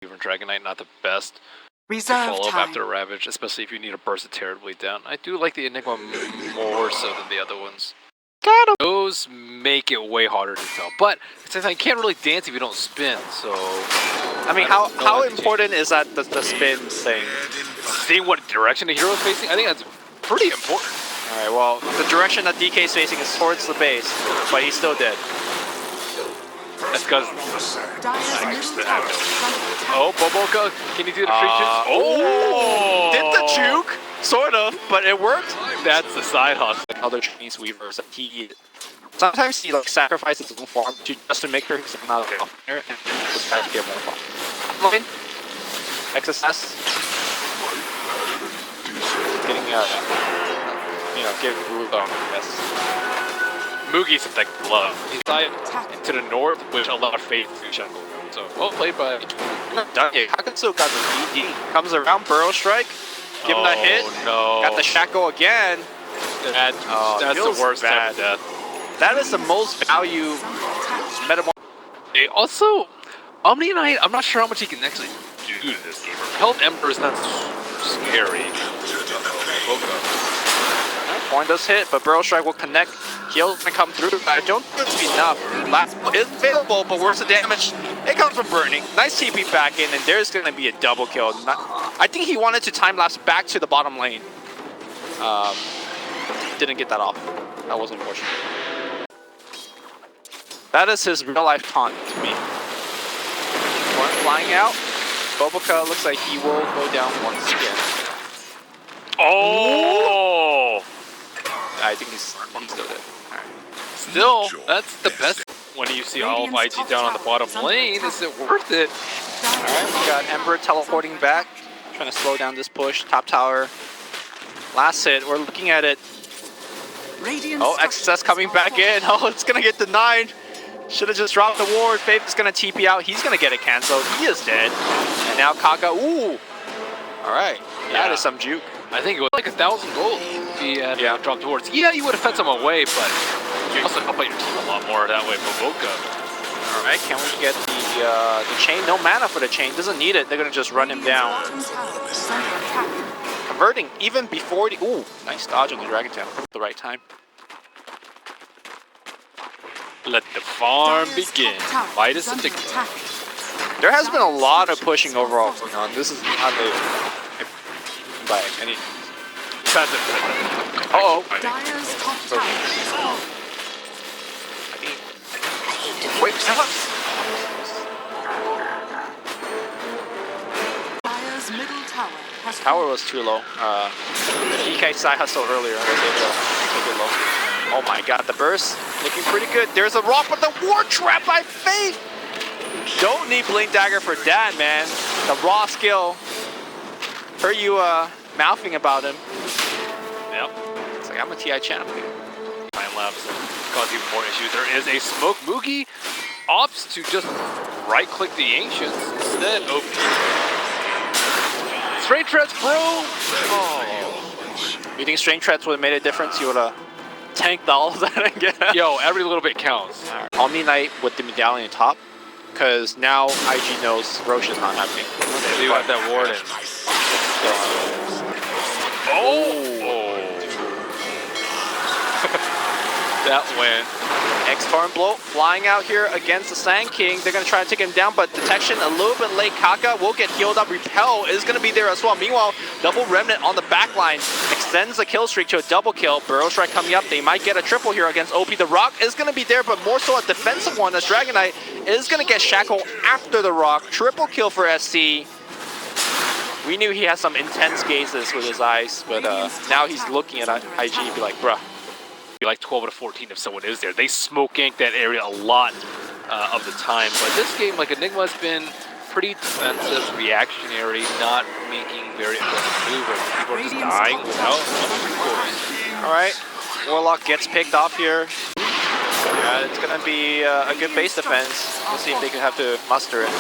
Even Dragon Knight not the best to Reserve follow up time. after Ravage, especially if you need to burst it terribly down. I do like the Enigma more so than the other ones. Got him. Those make it way harder to tell, but since I can't really dance if you don't spin, so... I mean, how important is that the spin thing? Seeing what direction the hero is facing, I think that's pretty important. Alright, well, the direction that DK is facing is towards the base, but he's still dead. That's because... Oh, BoBoKa, can you do the free juke? Oh! Did the juke? Sort of, but it worked. That's the side hustle. Other Chinese weavers that sometimes he like sacrifices his own farm just to make sure he's not off there and just tries to get more farm. XSS. Getting give yes. Moogy's like glove. He's to the north, which a lot of faith to Shackle. So well played by. Done yet. Kaka still got the DD. Comes around, Burrow Strike. Give him that hit. No. Got the Shackle again. That's the worst type of death. That is the most value metamorph. Also, Omni Knight, I'm not sure how much he can actually do this game. Health Ember is not scary. Point does hit, but Burrow Strike will connect. Heal can come through. I don't think it's enough. Last is available, but where's the damage? It comes from Burning. Nice TP back in, and there's going to be a double kill. I think he wanted to time lapse back to the bottom lane. Didn't get that off. That was unfortunate. That is his real life taunt to me. One flying out. BoBoKa looks like he will go down once again. Oh! I think he's still dead. Right. Still, that's the best. When you see all of IG down on the bottom lane, is it worth it? Alright, we got Ember teleporting back. Trying to slow down this push. Top tower. Last hit, we're looking at it. Oh, XSS coming back in. Oh, it's gonna get denied. Should have just dropped the ward. Faith is gonna TP out. He's gonna get it canceled. He is dead. And now Kaka. Ooh! Alright, that is some juke. I think it was like 1,000 gold if he had dropped towards. Yeah, you would have fed some away, but you also help out your team a lot more that way. BoBoKa. Alright, can we get the chain? No mana for the chain. Doesn't need it. They're gonna just run him down. Converting even before the. Ooh, nice dodge on the Dragon Tail at the right time. Let the farm begin. Midas and There has been a lot of pushing overall going on. This is not by any. Uh-oh. Wait, stop. Tower was too low. DK side hustle earlier. Oh my god, the burst looking pretty good. There's a rock, but the ward trap by Faith. Don't need Blink Dagger for that, man. The raw skill. Heard you mouthing about him. Yep. It's like, I'm a TI champion. Time lapse cause even more issues. There is a smoke. Moogy opts to just right-click the Ancients instead. OP. Straight Treads, bro! Oh. You think Straight Treads would have made a difference? You would have tanked all of that again? Yo, every little bit counts. Right. Omni Knight with the medallion top. Because now IG knows Roche is not happening. They do have that ward in. Oh! That went. X-Torn Blow flying out here against the Sand King. They're going to try to take him down, but detection a little bit late. Kaka will get healed up. Repel is going to be there as well. Meanwhile, double Remnant on the back line extends the kill streak to a double kill. Burrow Strike coming up. They might get a triple here against OP. The Rock is going to be there, but more so a defensive one as Dragon Knight is going to get Shackle after the Rock. Triple kill for SC. We knew he has some intense gazes with his eyes, but now he's looking at IG and be like, bruh. Like 12 out of 14 if someone is there. They smoke gank that area a lot of the time, but this game, like Enigma has been pretty defensive, reactionary, not making very aggressive moves. People are just dying without recourse. Alright, Warlock gets picked off here. It's gonna be a good base defense. We'll see if they can have to muster it.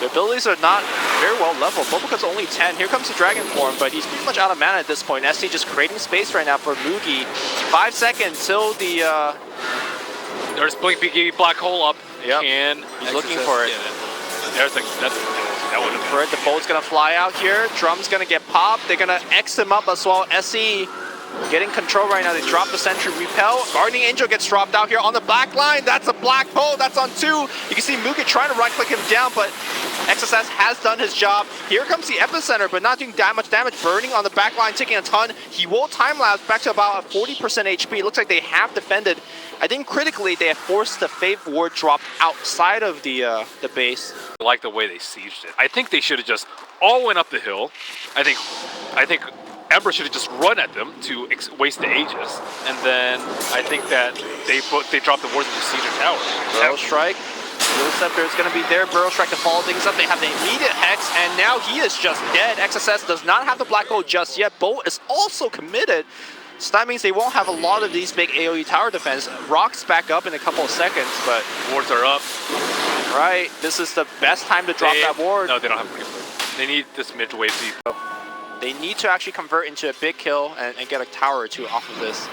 Their abilities are not very well leveled. BoBoKa's only 10. Here comes the Dragon Form, but he's pretty much out of mana at this point. SC just creating space right now for Moogy. 5 seconds till the... There's Blink BG Black Hole up. Yep. Can he's looking for it. There's like, that would have been. The bolt's gonna fly out here. Drum's gonna get popped. They're gonna X him up as well. SE getting control right now. They drop the sentry repel. Guardian Angel gets dropped out here on the black line. That's a black bolt. That's on 2. You can see Moogy trying to right click him down, but XSS has done his job. Here comes the epicenter, but not doing that much damage. Burning on the back line, taking a ton. He will time lapse back to about a 40% HP. It looks like they have defended. I think critically they have forced the Fave Ward drop outside of the base. I like the way they sieged it. I think they should have just all went up the hill. I think Ember should have just run at them to waste the Aegis, and then I think that they dropped the wards into siege their tower. Burrow Strike. Dual Scepter is going to be there. Burrow Strike to follow things up. They have the immediate Hex, and now he is just dead. XSS does not have the Black Hole just yet. Bolt is also committed. So that means they won't have a lot of these big AoE tower defense. Rock's back up in a couple of seconds, but Wards are up. Right, this is the best time to drop that ward. No, they don't have a kill. They need this mid wave to. They need to actually convert into a big kill and get a tower or 2 off of this.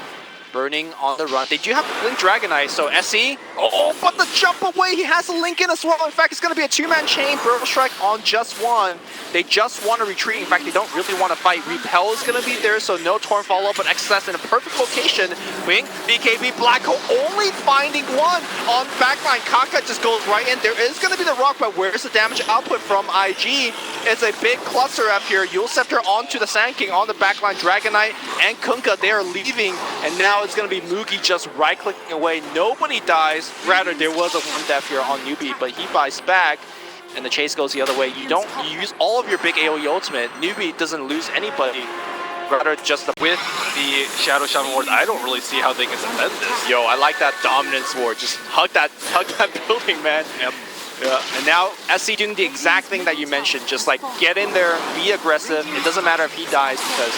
Burning on the run. They do have Blink Dragonite, so SE. Oh, but the jump away, he has a link in as well. In fact, it's going to be a 2-man chain. Burrow Strike on just 1. They just want to retreat. In fact, they don't really want to fight. Repel is going to be there, so no Torn follow-up, but XSS in a perfect location. Wing, BKB, Black Hole only finding 1 on backline. Kaka just goes right in. There is going to be the rock, but where's the damage output from IG? It's a big cluster up here. Yule Scepter onto the Sand King on the backline. Dragonite and Kunkka, they are leaving, and now it's going to be Moogy just right-clicking away. Nobody dies. Rather, there was a 1 death here on Newbee, but he buys back, and the chase goes the other way. You use all of your big AoE ultimate. Newbee doesn't lose anybody. Rather, just with the Shadow Shaman Ward, I don't really see how they can defend this. Yo, I like that Dominance Ward. Just hug that building, man. Yep. Yeah, and now SC doing the exact thing that you mentioned. Just like get in there, be aggressive. It doesn't matter if he dies because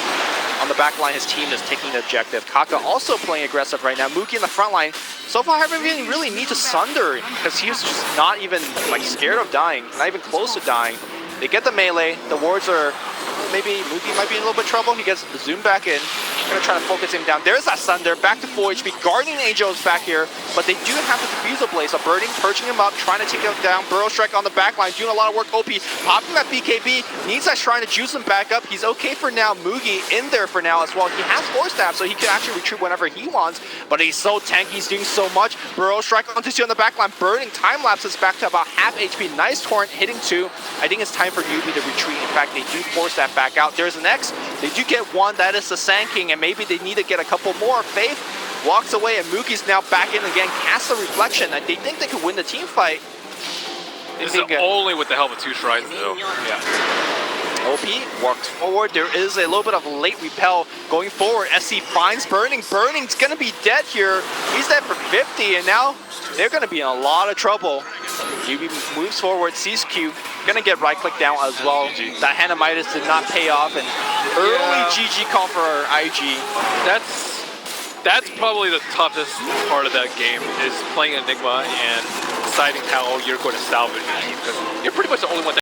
on the back line his team is taking the objective. Kaka also playing aggressive right now. Moogy in the front line. So far haven't really need to Sunder because he was just not even like scared of dying, not even close to dying. They get the melee. The wards are maybe Moogy might be in a little bit of trouble. He gets zoomed back in. Gonna try to focus him down. There's that Sunder, back to full HP. Guardian Angel is back here, but they do have the Diffusal Blaze. So Burning, perching him up, trying to take him down. Burrow Strike on the back line, doing a lot of work. OP, popping that BKB, needs that Shrine to juice him back up. He's okay for now. Moogy in there for now as well. He has Force Staff, so he can actually retreat whenever he wants, but he's so tanky, he's doing so much. Burrow Strike onto C on the back line. Burning time lapses back to about half HP. Nice Torrent hitting 2. I think it's time for Newbee to retreat. In fact, they do force that back out. There's an X. They do get 1. That is the Sand King, and maybe they need to get a couple more. Faith walks away, and Moogy's now back in again. Casts the Reflection, and they think they could win the team fight. This is only with the help of 2 shrines, though. Yeah. OP walks forward. There is a little bit of late repel going forward. SC finds Burning. Burning's going to be dead here. He's dead for 50, and now they're going to be in a lot of trouble. Newbee moves forward, sees Q, going to get right-click down as well. That Hanamitis did not pay off, and early GG call for IG. That's probably the toughest part of that game, is playing Enigma and deciding how you're going to salvage your team, because you're pretty much the only one that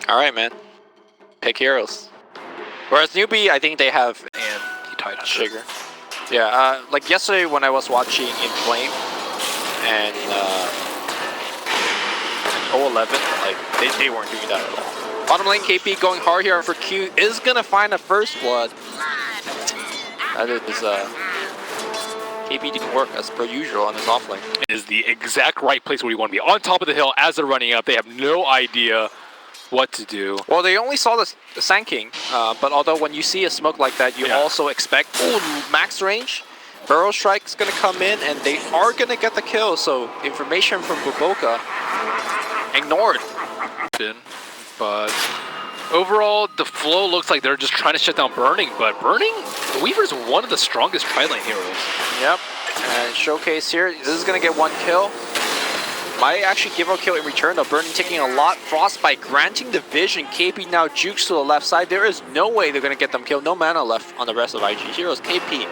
Alright, man. Pick heroes. Whereas Newbee, I think they have... And he tied up. Sugar. Yeah, like yesterday when I was watching Inflame and 011, like they weren't doing that at all. Bottom lane, KP going hard here for Q is gonna find a first blood. That is KP didn't work as per usual on his offlane. It is the exact right place where you want to be. On top of the hill as they're running up, they have no idea what to do. Well, they only saw the Sand King, but although when you see a smoke like that, you also expect max range. Burrow Strike's gonna come in, and they are gonna get the kill. So information from BoBoKa ignored. But overall, the flow looks like they're just trying to shut down Burning. But Burning, Weaver's one of the strongest tri-lane heroes. Yep. And Showcase here. This is gonna get 1 kill. Might actually give a kill in return, though. Burning taking a lot. Frostbite granting the vision. KP now jukes to the left side. There is no way they're going to get them killed. No mana left on the rest of IG heroes. KP.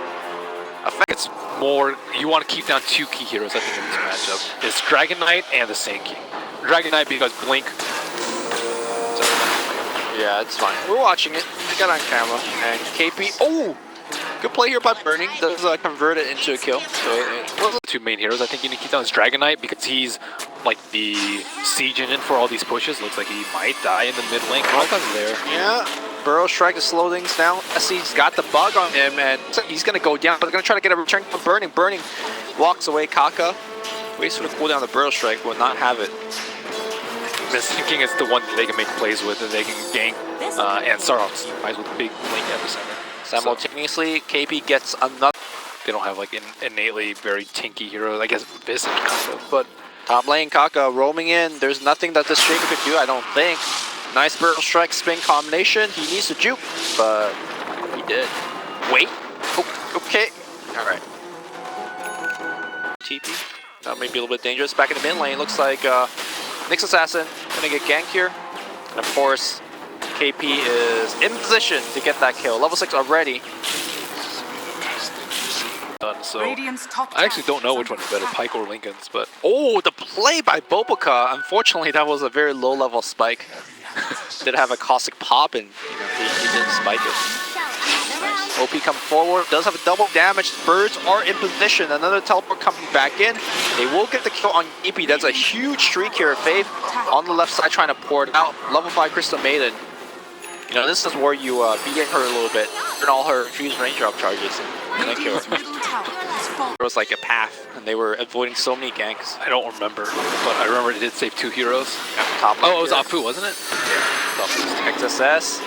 It's more, you want to keep down 2 key heroes, I think, in this matchup. It's Dragonite and the Sand King. Dragonite because Blink. Yeah, it's fine. We're watching it. We got on camera. And KP. Oh! Good play here by Burning. Does convert it into a kill. So it wasn't two main heroes. I think you need to keep down his Dragon Knight because he's like the siege engine for all these pushes. Looks like he might die in the mid lane. Kaka's there. Yeah. Burrow strike to slow things down. SC's got the bug on him and he's gonna go down, but gonna try to get a return from Burning. Burning walks away. Kaka waits for the cooldown. The Burrow strike will not have it. This thinking is the one that they can make plays with, and they can gank and start off team fights with a big link epicenter. Simultaneously, KP gets another. They don't have like an innately very tinky hero. I guess Vici kind of, but top lane Kaka roaming in. There's nothing that this streamer could do, I don't think. Nice Burrow strike spin combination. He needs to juke, but he did. Wait. Oh, okay. All right. TP. That may be a little bit dangerous. Back in the mid lane, looks like Nyx Assassin gonna get ganked here. And of course, KP is in position to get that kill. Level 6 already. So I actually don't know which one's better, Pyke or Lincoln's, but oh, the play by BoBoKa. Unfortunately, that was a very low level spike. Did have a caustic pop and he didn't spike it. Nice. OP come forward, does have a double damage. Birds are in position. Another teleport coming back in. They will get the kill on EP. That's a huge streak here. Faith on the left side trying to pour it out. Level 5 Crystal Maiden. You know, this is where you beat her a little bit. Earn all her infused range drop charges and then kill her. There was like a path and they were avoiding so many ganks. I don't remember, but I remember it did save 2 heroes. Top oh, it was Apu, wasn't it? Yeah. XSS.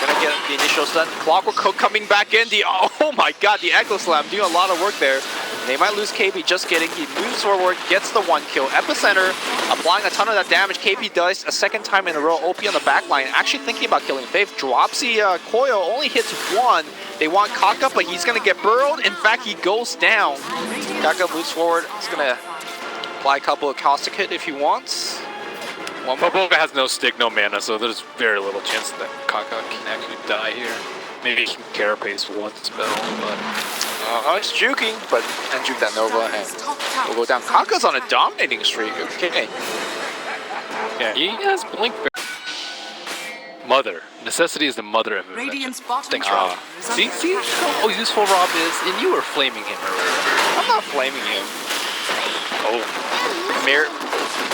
Gonna get the initial stun. Clockwork Cook coming back in. Oh my god, the Echo Slam doing a lot of work there. They might lose KP, just kidding. He moves forward, gets the 1 kill. Epicenter applying a ton of that damage. KP does a second time in a row. OP on the back line, actually thinking about killing Faith. Drops the coil, only hits 1. They want Kaka, but he's gonna get burrowed. In fact, he goes down. Kaka moves forward. He's gonna apply a couple of caustic hit if he wants. BoBoKa has no stick, no mana, so there's very little chance that Kaka can actually die here. Maybe he can carapace 1 spell, but he's juking, but and juke that Nova and we'll go down. Kaka's on a dominating streak. Okay. Yeah, he has blink. Mother. Necessity is the mother of invention. Thanks, Rob. See how useful Rob is? And you were flaming him earlier. I'm not flaming him. Oh.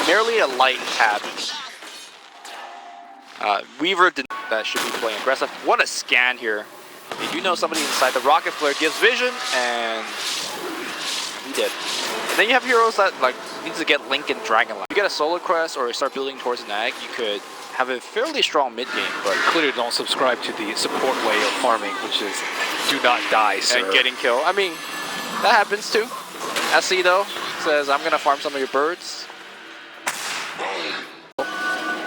Merely a light tap. Weaver did that should be playing aggressive. What a scan here. They do know somebody inside. The Rocket Flare gives vision, and he did. And then you have heroes that like needs to get Link and Dragonlight. You get a solo quest or start building towards an ag, you could have a fairly strong mid game, but clearly don't subscribe to the support way of farming, which is do not die, sir. And getting killed. I mean, that happens too. SC though says, I'm gonna farm some of your birds.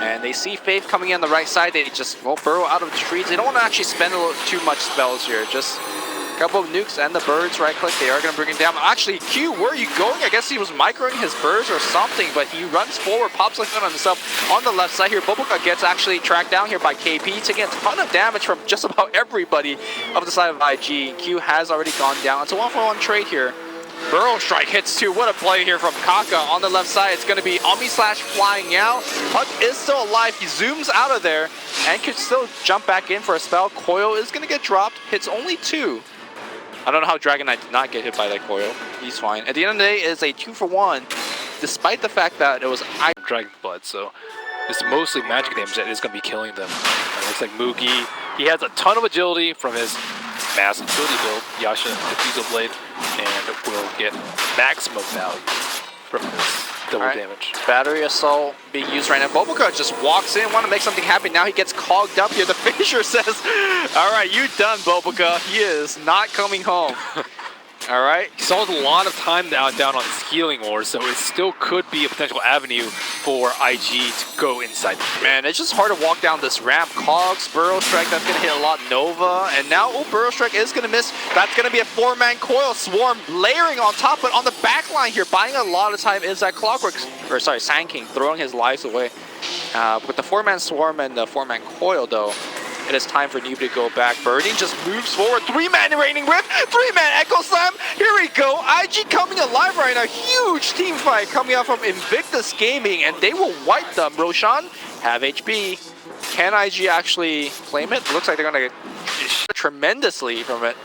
And they see Faith coming in on the right side. They just burrow out of the trees. They don't want to actually spend too much spells here. Just a couple of nukes and the birds right click. They are going to bring him down. Actually, Q, where are you going? I guess he was microing his birds or something, but he runs forward, pops like that on himself on the left side here. BoBoKa gets actually tracked down here by KP, taking a ton of damage from just about everybody of the side of IG. Q has already gone down. It's a 1-for-1 trade here. Burrow strike hits 2. What a play here from Kaka on the left side. It's going to be Omni Slash flying out. Huck is still alive. He zooms out of there and could still jump back in for a spell. Coil is going to get dropped. Hits only 2. I don't know how Dragon Knight did not get hit by that coil. He's fine. At the end of the day, it's a 2-for-1, despite the fact that it was Dragon Blood, so it's mostly magic damage that is going to be killing them. It looks like Moogy, he has a ton of agility from his massive agility build, Yasha Diffusal Blade, and will get maximum value from this double damage. Battery Assault being used right now. BoBoKa just walks in, want to make something happen. Now he gets cogged up here. The Fissure says, all right, you done, BoBoKa. He is not coming home. All right. He saw a lot of time down on his healing ore, so it still could be a potential avenue for IG to go inside the pit. Man, it's just hard to walk down this ramp. Cogs, Burrow Strike, that's going to hit a lot. Nova, and now Burrow Strike is going to miss. That's going to be a 4-man coil swarm layering on top, but on the back line here, buying a lot of time is that Clockwork, or sorry, Sand King throwing his lives away. With the 4-man swarm and the 4-man coil, though, it is time for Newbee to go back. Burning just moves forward. 3-man Raining Rift. 3-man Echo Slam. Here we go. IG coming alive right now. Huge team fight coming out from Invictus Gaming, and they will wipe them. Roshan have HP. Can IG actually claim it? Looks like they're going to tremendously from it.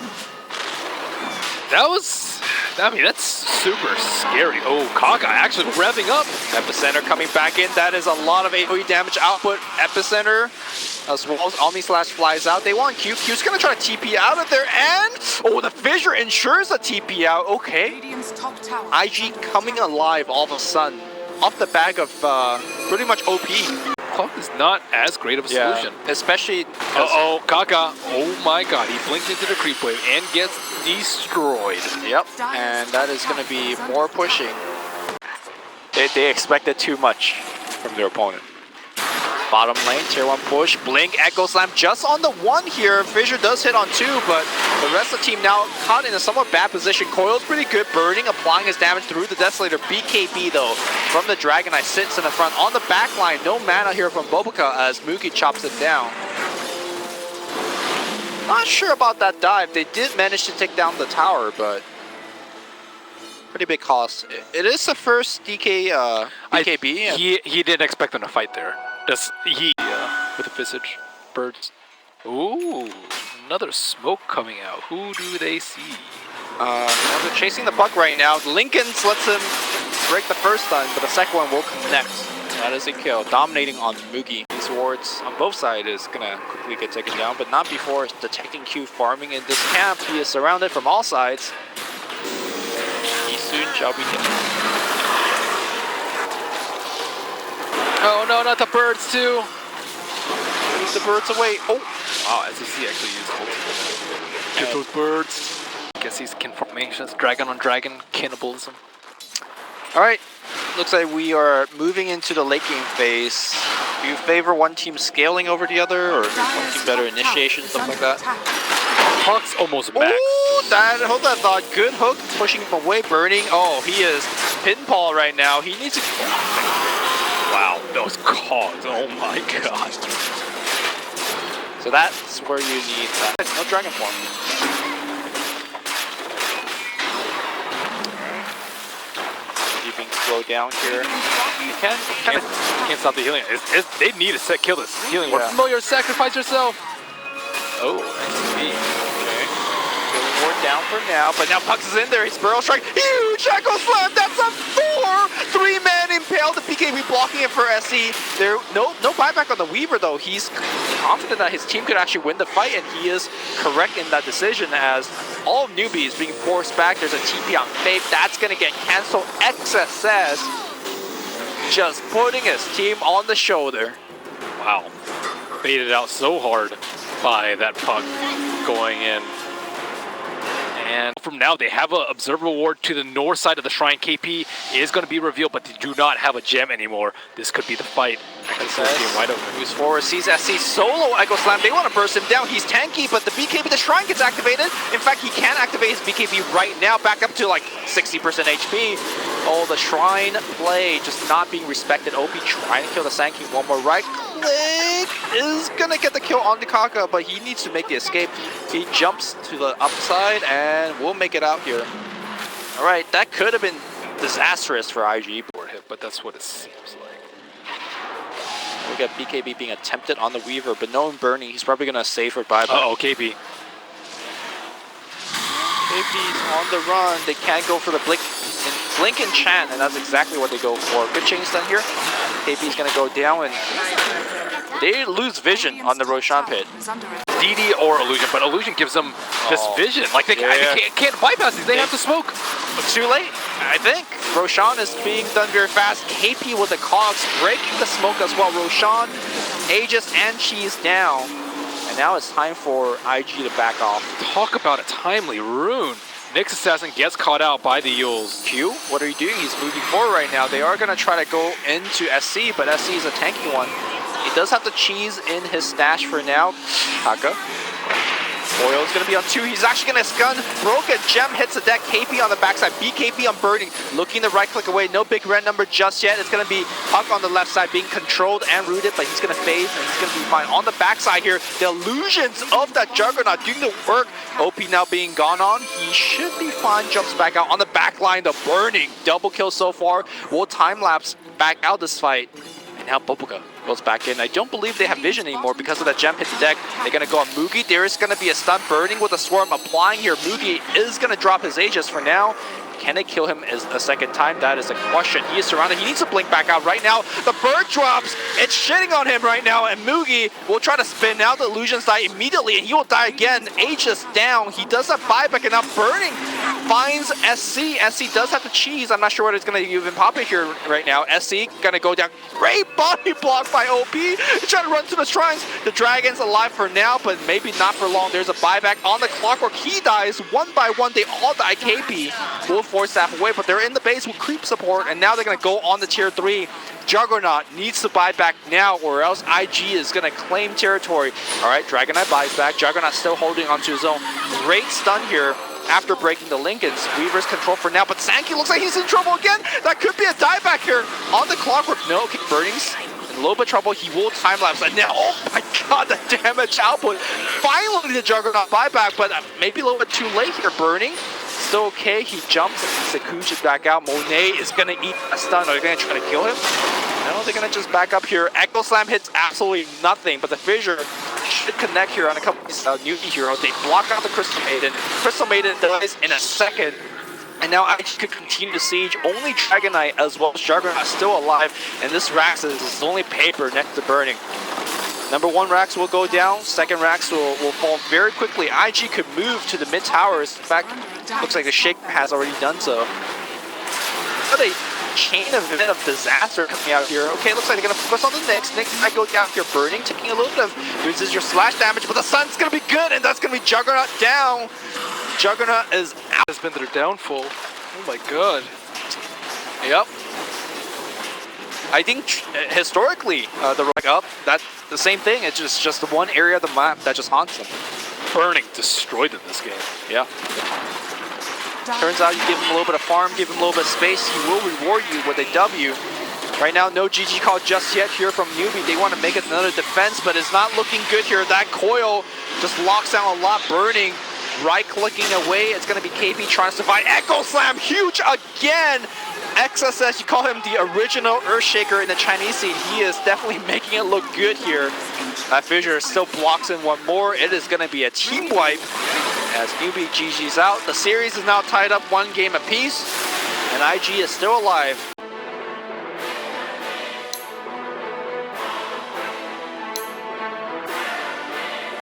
That's super scary. Oh, Kaka actually revving up. Epicenter coming back in. That is a lot of AoE damage output. Epicenter as well as Omni Slash flies out. They want Q. Q's gonna try to TP out of there, and oh, the fissure ensures a TP out. Okay. IG coming alive all of a sudden off the back of pretty much OP. Clock is not as great of a solution. Especially. Uh-oh, Kaka. Oh my god, he blinks into the creep wave and gets destroyed. Yep, and that is going to be more pushing. They expected too much from their opponent. Bottom lane, tier 1 push, blink, echo slam just on the 1 here. Fissure does hit on 2, but the rest of the team now caught in a somewhat bad position. Coil's pretty good, burning, applying his damage through the Desolator. BKB though, from the Dragon Knight sits in the front. On the back line, no mana here from BoBoKa as Moogy chops it down. Not sure about that dive. They did manage to take down the tower, but pretty big cost. It is the first BKB. He didn't expect them to fight there. With the Visage birds. Ooh, another smoke coming out. Who do they see? Well, they're chasing the puck right now. Lincoln's lets him break the first stun, but the second one will connect. That is a kill, dominating on Moogy. These wards on both sides is gonna quickly get taken down, but not before detecting Q farming in this camp. He is surrounded from all sides. He soon shall be dead. Oh no, not the birds too. Leave the birds away. Oh! Wow, SCC actually used ult. Get those birds. Guess he's kin formations, dragon on dragon, cannibalism. Alright, looks like we are moving into the late game phase. Do you favor one team scaling over the other, or one team better initiation, stuff like that? Hawk's almost max. Ooh, hold that thought. Good hook, pushing him away, burning. Oh, he is pinball right now. He needs to... Wow, those cogs, oh my god. So that's where you need that. No dragon form. Keeping slow down here. You can't stop the healing. They need to kill this healing. Yeah. Familiar, sacrifice yourself. Oh, nice. Okay. Ward down for now, but now Pucks is in there. He's Burrow Strike. Huge Echo Slam. That's a 3-man impale. The BKB blocking it for SC. There, no buyback on the Weaver though. He's confident that his team could actually win the fight, and he is correct in that decision as all of Newbee is being forced back. There's a TP on Faith. That's going to get canceled. XSS just putting his team on the shoulder. Wow. Baited out so hard by that puck going in. And from now, they have an observable ward to the north side of the shrine. KP is going to be revealed, but they do not have a gem anymore. This could be the fight. Wide open. Moves forward, sees SC solo Echo Slam. They want to burst him down. He's tanky, but the BKB, the shrine gets activated. In fact, he can activate his BKB right now, back up to like 60% HP. Oh, the shrine play just not being respected. OP trying to kill the Sand King. One more right click is going to get the kill on the Kaka, but he needs to make the escape. He jumps to the upside and will make it out here. All right, that could have been disastrous for IG. But that's what it seems like. We got BKB being attempted on the Weaver, but no one burning. He's probably going to save for buyback. Uh-oh, KP. KP's on the run. They can't go for the blink enchant, and that's exactly what they go for. Good change done here. KP's going to go down, and they lose vision on the Roshan pit. DD or Illusion, but Illusion gives them this vision. Like they can't bypass these. They have to smoke. But too late, I think. Roshan is being done very fast. KP with the cogs breaking the smoke as well. Roshan, Aegis, and Cheese down. And now it's time for IG to back off. Talk about a timely rune. Nyx Assassin gets caught out by the Yules. Q, what are you doing? He's moving forward right now. They are going to try to go into SC, but SC is a tanky one. He does have the cheese in his stash for now. Kaka. Oil is going to be on 2. He's actually going to stun. Broke a gem, hits the deck. KP on the backside. BKB on burning. Looking to right click away. No big red number just yet. It's going to be Puck on the left side being controlled and rooted, but he's going to phase and he's going to be fine. On the backside here, the illusions of that Juggernaut doing the work. OP now being gone on. He should be fine. Jumps back out. On the back line, the burning. Double kill so far. We'll time lapse back out this fight. And now BoBoKa goes back in. I don't believe they have vision anymore because of that gem hit the deck. They're going to go on Moogy. There is going to be a stun burning with a swarm applying here. Moogy is going to drop his Aegis for now. Can they kill him a second time? That is a question. He is surrounded. He needs to blink back out right now. The bird drops. It's shitting on him right now. And Moogy will try to spin out the illusion side immediately. And he will die again. Aegis down. He does have buyback and now burning. Finds SC. SC does have the cheese. I'm not sure what it's going to even pop in here right now. SC going to go down. Great body block by OP. He's trying to run to the shrines. The dragon's alive for now, but maybe not for long. There's a buyback on the clockwork. He dies one by one. They all die. KP will force staff away, but they're in the base with creep support, and now they're going to go on the tier 3. Juggernaut needs to buy back now, or else IG is going to claim territory. All right, Dragonite buys back. Juggernaut still holding onto his own. Great stun here after breaking the Lincolns. Weaver's control for now, but Sankey looks like he's in trouble again. That could be a dieback here on the clockwork. No, okay, Burnings in a little bit of trouble. He will time lapse, and now, oh my god, the damage output. Finally, the Juggernaut buyback, but maybe a little bit too late here. Burning. Still okay, he jumps, Sccc is back out. Monet is gonna eat a stun. Are they gonna try to kill him? No, they're gonna just back up here. Echo Slam hits absolutely nothing, but the Fissure should connect here on a couple of these Newbee heroes. They block out the Crystal Maiden. Crystal Maiden dies in a second. And now IG could continue to siege. Only Dragonite as well as Juggernaut still alive. And this Rax is only paper next to burning. Number 1 Rax will go down. Second Rax will fall very quickly. IG could move to the mid towers. In fact, looks like the Shaker has already done so. What a chain event of disaster coming out here. Okay, looks like they're going to focus on the Nyx. Nyx might go down here burning, taking a little bit of your slash damage, but the Sun's going to be good, and that's going to be Juggernaut down. Juggernaut is out. Has been their downfall. Oh my god. Yep. I think historically, the right up, that's the same thing. It's just the one area of the map that just haunts them. Burning destroyed in this game. Yeah. Turns out you give him a little bit of farm, give him a little bit of space, he will reward you with a W. Right now, no GG call just yet here from Newbee. They want to make it another defense, but it's not looking good here. That coil just locks down a lot. Burning, right-clicking away. It's going to be KP trying to survive. Echo Slam, huge again. XSS, you call him the original Earthshaker in the Chinese scene. He is definitely making it look good here. That Fissure still blocks in one more. It is going to be a team wipe as Newbee GG's out. The series is now tied up 1 game apiece, and IG is still alive.